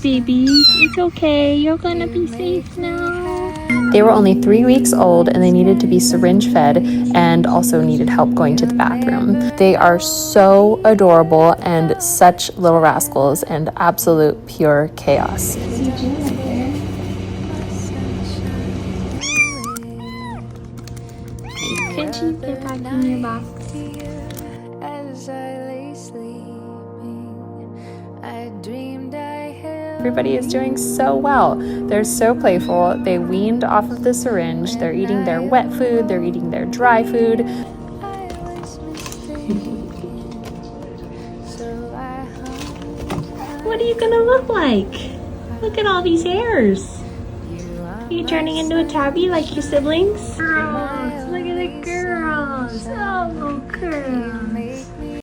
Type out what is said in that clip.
babies. It's okay. You're gonna be safe now. They were only 3 weeks old and they needed to be syringe fed and also needed help going to the bathroom. They are so adorable and such little rascals and absolute pure chaos. Could you get back in your box? Everybody is doing so well. They're so playful. They weaned off of the syringe. They're eating their wet food. They're eating their dry food. What are you gonna look like? Look at all these hairs. Are you turning into a tabby like your siblings? Girls, look at the girls. Oh, girls.